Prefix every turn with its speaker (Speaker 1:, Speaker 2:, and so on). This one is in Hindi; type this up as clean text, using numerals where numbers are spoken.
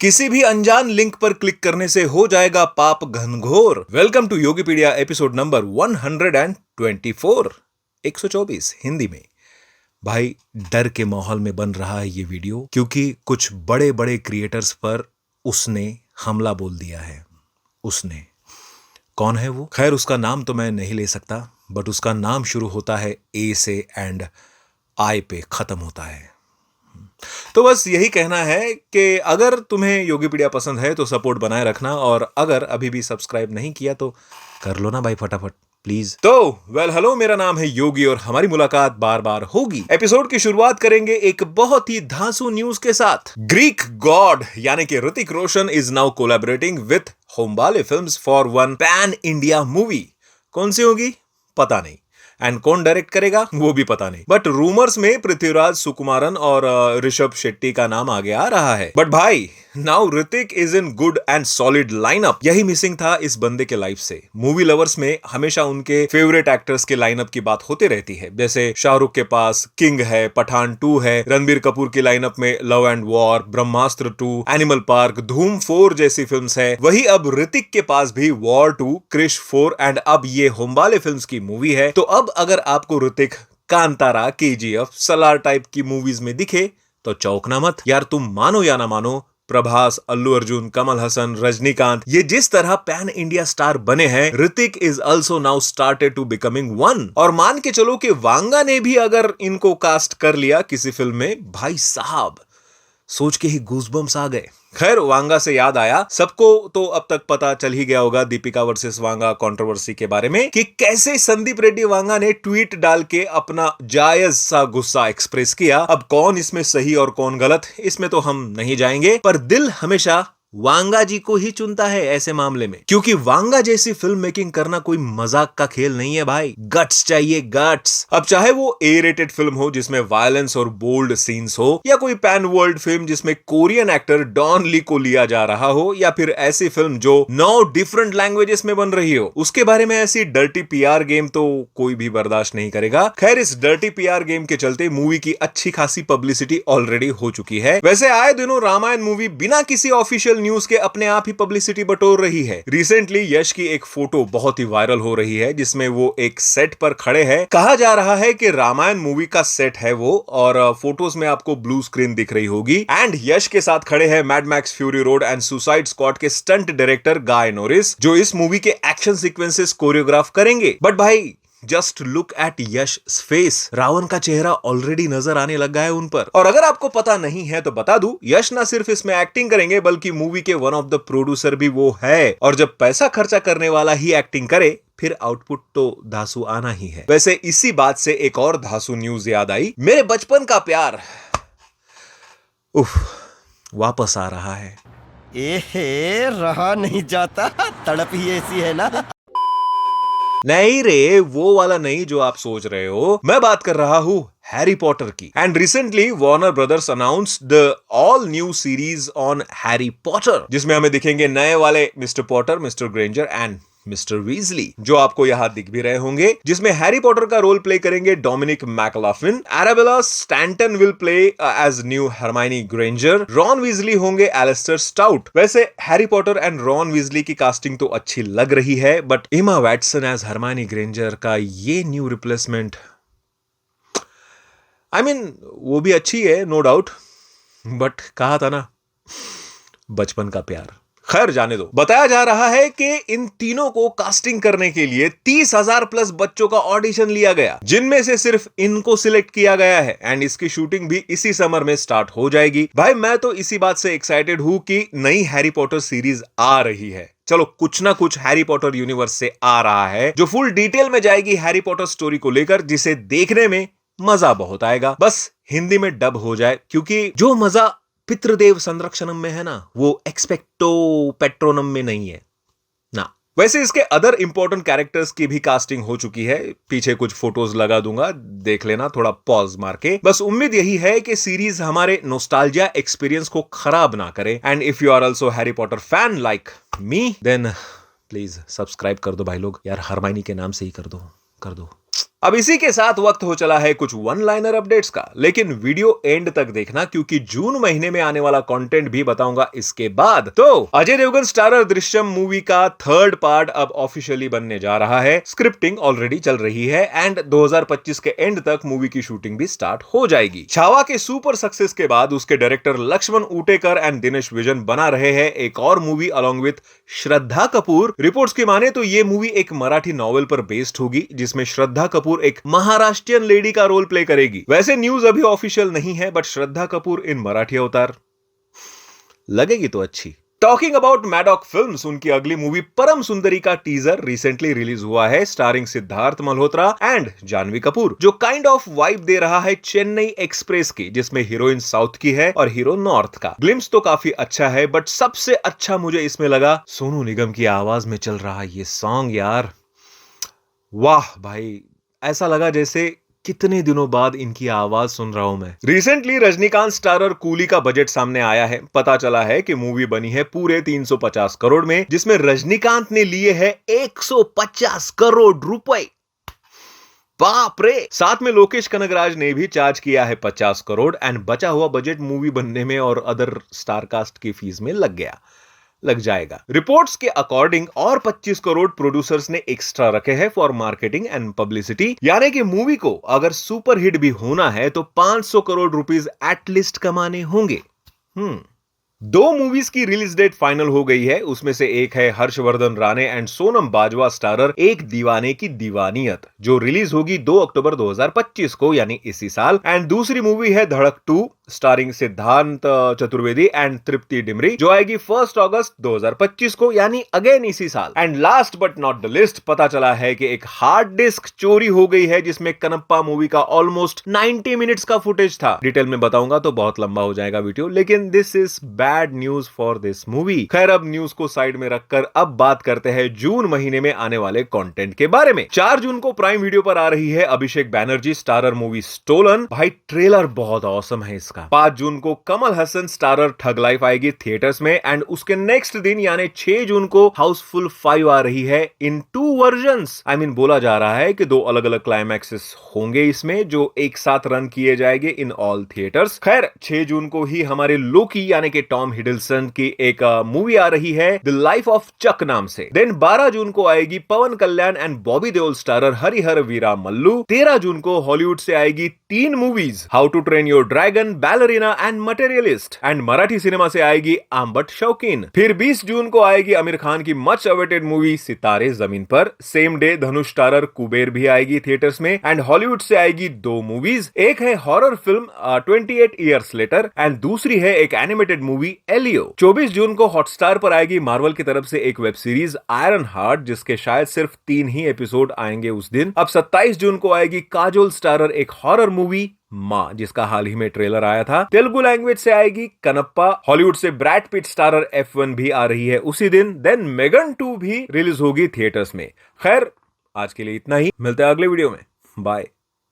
Speaker 1: किसी भी अनजान लिंक पर क्लिक करने से हो जाएगा पाप घनघोर। Welcome to Yogipedia episode number 124 124 Hindi में। भाई डर के माहौल में बन रहा है ये वीडियो, क्योंकि कुछ बड़े बड़े क्रिएटर्स पर उसने हमला बोल दिया है। उसने कौन है वो? खैर उसका नाम तो मैं नहीं ले सकता, बट उसका नाम शुरू होता है ए से एंड आई पे खत्म होता है। तो बस यही कहना है कि अगर तुम्हें योगीपीडिया पसंद है तो सपोर्ट बनाए रखना, और अगर अभी भी सब्सक्राइब नहीं किया तो कर लो ना भाई फटाफट प्लीज। तो हेलो, मेरा नाम है योगी और हमारी मुलाकात बार बार होगी। एपिसोड की शुरुआत करेंगे एक बहुत ही धांसू न्यूज के साथ। ग्रीक गॉड यानी कि Hrithik Roshan is now collaborating with Hombale films for one pan India movie. कौन सी होगी पता नहीं, एंड कौन डायरेक्ट करेगा वो भी पता नहीं, बट रूमर्स में पृथ्वीराज सुकुमारन और ऋषभ शेट्टी का नाम आगे आ रहा है। बट भाई now Hrithik is in good and solid lineup. यही मिसिंग था इस बंदे के लाइफ से। मूवी लवर्स में हमेशा उनके फेवरेट एक्टर्स के लाइनअप की बात होती रहती है, जैसे शाहरुख के पास किंग है, पठान 2 है, रणबीर कपूर की लाइनअप में love and war, Brahmastra 2, animal park, धूम 4 जैसी फिल्म्स है। वही अब ऋतिक के पास भी वॉर 2, क्रिश 4 एंड अब ये होम्बाले फिल्म्स की मूवी है। तो अब अगर आपको ऋतिक कांतारा, केजीएफ, सलार टाइप की मूवीज में दिखे तो चौंकना मत यार। तुम मानो या ना मानो, प्रभास, अल्लू अर्जुन, कमल हसन, रजनीकांत, ये जिस तरह पैन इंडिया स्टार बने हैं, Hrithik is also now started to becoming one. और मान के चलो कि वांगा ने भी अगर इनको कास्ट कर लिया किसी फिल्म में, भाई साहब सोच के ही गूज़बम्स आ गए। खैर वांगा से याद आया, सबको तो अब तक पता चल ही गया होगा दीपिका वर्सेस वांगा कंट्रोवर्सी के बारे में, कि कैसे संदीप रेड्डी वांगा ने ट्वीट डाल के अपना जायज सा गुस्सा एक्सप्रेस किया। अब कौन इसमें सही और कौन गलत, इसमें तो हम नहीं जाएंगे, पर दिल हमेशा वांगा जी को ही चुनता है ऐसे मामले में, क्योंकि वांगा जैसी फिल्म मेकिंग करना कोई मजाक का खेल नहीं है भाई। गट्स चाहिए, गट्स। अब चाहे वो ए रेटेड फिल्म हो जिसमें वायलेंस और बोल्ड सीन्स हो, या कोई पैन वर्ल्ड फिल्म जिसमें कोरियन एक्टर डॉन ली को लिया जा रहा हो, या फिर ऐसी फिल्म जो 9 डिफरेंट लैंग्वेजेस में बन रही हो, उसके बारे में ऐसी डर्टी पीआर गेम तो कोई भी बर्दाश्त नहीं करेगा। खैर इस डर्टी पीआर गेम के चलते मूवी की अच्छी खासी पब्लिसिटी ऑलरेडी हो चुकी है। वैसे आए दिनों रामायण मूवी बिना किसी ऑफिशियल न्यूज के अपने आप ही पब्लिसिटी बटोर रही है। रिसेंटली यश की एक फोटो बहुत ही वायरल हो रही है, जिसमें वो एक सेट पर खड़े हैं। कहा जा रहा है कि रामायण मूवी का सेट है वो, और फोटोज में आपको ब्लू स्क्रीन दिख रही होगी। एंड यश के साथ खड़े हैं Mad Max Fury Road and Suicide Squad के स्टंट डायरेक्टर गाय नोरिस, जो इस मूवी के एक्शन सीक्वेंसेस कोरियोग्राफ करेंगे। बट भाई just look at Yash face, Ravan का चेहरा ऑलरेडी नजर आने लगा है उन पर। और अगर आपको पता नहीं है तो बता दूं, यश ना सिर्फ इसमें एक्टिंग करेंगे बल्कि मूवी के वन ऑफ द प्रोड्यूसर भी वो है। और जब पैसा खर्चा करने वाला ही एक्टिंग करे, फिर आउटपुट तो धासु आना ही है। वैसे इसी बात से एक और धासु न्यूज याद आई। मेरे बचपन का प्यार उफ वापस आ रहा है।
Speaker 2: एहे रहा नहीं जाता, तड़प ही ऐसी है ना।
Speaker 1: नहीं रे, वो वाला नहीं जो आप सोच रहे हो। मैं बात कर रहा हूं हैरी पॉटर की। And recently Warner Brothers announced the all new series on Harry Potter, जिसमें हमें दिखेंगे नए वाले mister Potter, mister Granger and mister Weasley, जो आपको यहां दिख भी रहे होंगे, जिसमें हैरी पॉटर का रोल प्ले करेंगे Dominic McLaughlin, Arabella Stanton will play as new Hermione Granger, Ron Weasley होंगे एलिस्टर स्टाउट। वैसे Harry Potter and Ron Weasley की कास्टिंग तो अच्छी लग रही है, बट एमा वैटसन एज हरमाइनी ग्रेंजर का ये न्यू रिप्लेसमेंट, आई मीन वो भी अच्छी है नो डाउट, बट कहा था ना बचपन का प्यार। खैर जाने दो। बताया जा रहा है कि इन तीनों को कास्टिंग करने के लिए 30,000 प्लस बच्चों का ऑडिशन लिया गया, जिनमें से सिर्फ इनको सिलेक्ट किया गया है। एंड इसकी शूटिंग भी इसी समर में स्टार्ट हो जाएगी। भाई मैं तो इसी बात से एक्साइटेड हूं कि नई हैरी पॉटर सीरीज आ रही है। चलो कुछ ना कुछ हैरी पॉटर यूनिवर्स से आ रहा है, जो फुल डिटेल में जाएगी हैरी पॉटर स्टोरी को लेकर, जिसे देखने में मजा बहुत आएगा। बस हिंदी में डब हो जाए, क्योंकि जो मजा पितृदेव संरक्षणम में है ना, वो एक्सपेक्टो पेट्रोनम में नहीं है ना। वैसे इसके अदर इंपॉर्टेंट कैरेक्टर्स की भी कास्टिंग हो चुकी है। पीछे कुछ फोटोज लगा दूंगा, देख लेना थोड़ा पॉज मार के। बस उम्मीद यही है कि सीरीज हमारे नोस्टाल्जिया एक्सपीरियंस को खराब ना करे। And if you are also Harry Potter fan like me, then please subscribe कर दो भाई लोग यार। हरमाइनी के नाम से ही कर दो। अब इसी के साथ वक्त हो चला है कुछ वन लाइनर अपडेट्स का, लेकिन वीडियो एंड तक देखना क्योंकि जून महीने में आने वाला कंटेंट भी बताऊंगा इसके बाद। तो अजय देवगन स्टारर दृश्यम मूवी का थर्ड पार्ट अब ऑफिशियली बनने जा रहा है। स्क्रिप्टिंग ऑलरेडी चल रही है एंड 2025 के एंड तक मूवी की शूटिंग भी स्टार्ट हो जाएगी। छावा के सुपर सक्सेस के बाद उसके डायरेक्टर लक्ष्मण उटेकर एंड दिनेश विजन बना रहे हैं एक और movie along with Shraddha Kapoor. Reports की माने तो ये मूवी एक मराठी नॉवेल पर बेस्ड होगी जिसमें श्रद्धा कपूर एक महाराष्ट्रियन लेडी का रोल प्ले करेगी। वैसे न्यूज अभी ऑफिशियल नहीं है बट श्रद्धा कपूर इन मराठी अवतार लगेगी तो अच्छी। टॉकिंग अबाउट मैडॉक फिल्म्स, उनकी अगली मूवी परम सुंदरी का टीजर रिसेंटली रिलीज हुआ है स्टारिंग सिद्धार्थ मल्होत्रा एंड जानवी कपूर, जो काइंड ऑफ वाइब दे रहा है चेन्नई एक्सप्रेस की, जिसमें हीरोइन साउथ की है और हीरो नॉर्थ का। ग्लिम्स तो काफी अच्छा है बट सबसे अच्छा मुझे इसमें लगा सोनू निगम की आवाज में चल रहा ये सॉन्ग। यार वाह भाई, ऐसा लगा जैसे कितने दिनों बाद इनकी आवाज सुन रहा हूं मैं। रिसेंटली रजनीकांत स्टारर कूली का बजट सामने आया है। पता चला है कि मूवी बनी है पूरे 350 करोड़ में, जिसमें रजनीकांत ने लिए हैं 150 करोड़ रुपए। बाप रे। साथ में लोकेश कनगराज ने भी चार्ज किया है 50 करोड़ एंड बचा हुआ बजट मूवी बनने में और अदर स्टार कास्ट की फीस में लग जाएगा। रिपोर्ट्स के अकॉर्डिंग और 25 करोड़ प्रोड्यूसर्स ने एक्स्ट्रा रखे हैं फॉर मार्केटिंग एंड पब्लिसिटी, यानी कि मूवी को अगर सुपर हिट भी होना है तो 500 करोड़ रुपीस एटलीस्ट कमाने होंगे। 2 मूवीज की रिलीज डेट फाइनल हो गई है। उसमें से एक है हर्षवर्धन राणे एंड सोनम बाजवा स्टारर एक दीवाने की दीवानियत, जो रिलीज होगी 2 अक्टूबर 2025 को यानी इसी साल। एंड दूसरी मूवी है धड़क 2 स्टारिंग सिद्धांत चतुर्वेदी एंड तृप्ति डिमरी, जो आएगी 1 अगस्त 2025 को यानी अगेन इसी साल। And last but not the list, पता चला है कि एक हार्ड डिस्क चोरी हो गई है जिसमें कनप्पा मूवी का ऑलमोस्ट 90 मिनट्स का फुटेज था। डिटेल में बताऊंगा तो बहुत लंबा हो जाएगा वीडियो, लेकिन this is bad news for this movie. खैर, अब न्यूज को साइड में रखकर अब बात करते हैं जून महीने में आने वाले कंटेंट के बारे में। 4 जून को प्राइम वीडियो पर आ रही है अभिषेक बैनर्जी स्टारर मूवी स्टोलन। भाई ट्रेलर बहुत ऑसम है इसका। 5 जून को Kamal Haasan starrer thug life आएगी थिएटर्स में एंड उसके नेक्स्ट दिन यानी 6 जून को हाउसफुल 5 आ रही है इन 2 वर्जन्स। बोला जा रहा है कि 2 अलग अलग क्लाइमैक्सेस होंगे इसमें, जो एक साथ रन किए जाएंगे इन ऑल थिएटर्स। खैर, 6 जून को ही हमारे लोकी यानी कि टॉम हिडलसन की एक मूवी आ रही है द लाइफ ऑफ चक नाम से। देन 12 जून को आएगी Pawan Kalyan and Bobby Deol starrer Harihara Veera Mallu. 13 June को हॉलीवुड से आएगी 3 movies, how to train your dragon, ballerina and materialist. And Marathi cinema से आएगी आंबट शौकीन। फिर 20 जून को आएगी आमिर खान की मच अवेटेड मूवी सितारे जमीन पर। सेम डे धनुष स्टारर कुबेर भी आएगी थिएटर्स में। एंड हॉलीवुड से आएगी 2 मूवीज, एक है horror film 28 years later and दूसरी है एक एनिमेटेड मूवी एलियो। 24 जून को हॉटस्टार पर आएगी मार्वल की तरफ से एक वेब सीरीज आयरन हार्ट, जिसके शायद सिर्फ 3 ही एपिसोड आएंगे उस दिन। अब 27 जून को आएगी काजोल स्टारर एक हॉरर मूवी माँ, जिसका हाल ही में ट्रेलर आया था। तेलुगु लैंग्वेज से आएगी कनप्पा। हॉलीवुड से ब्रैड पिट स्टारर F1 भी आ रही है उसी दिन। देन मेगन 2 भी रिलीज होगी थिएटर्स में। खैर, आज के लिए इतना ही, मिलते हैं अगले वीडियो में। बाय।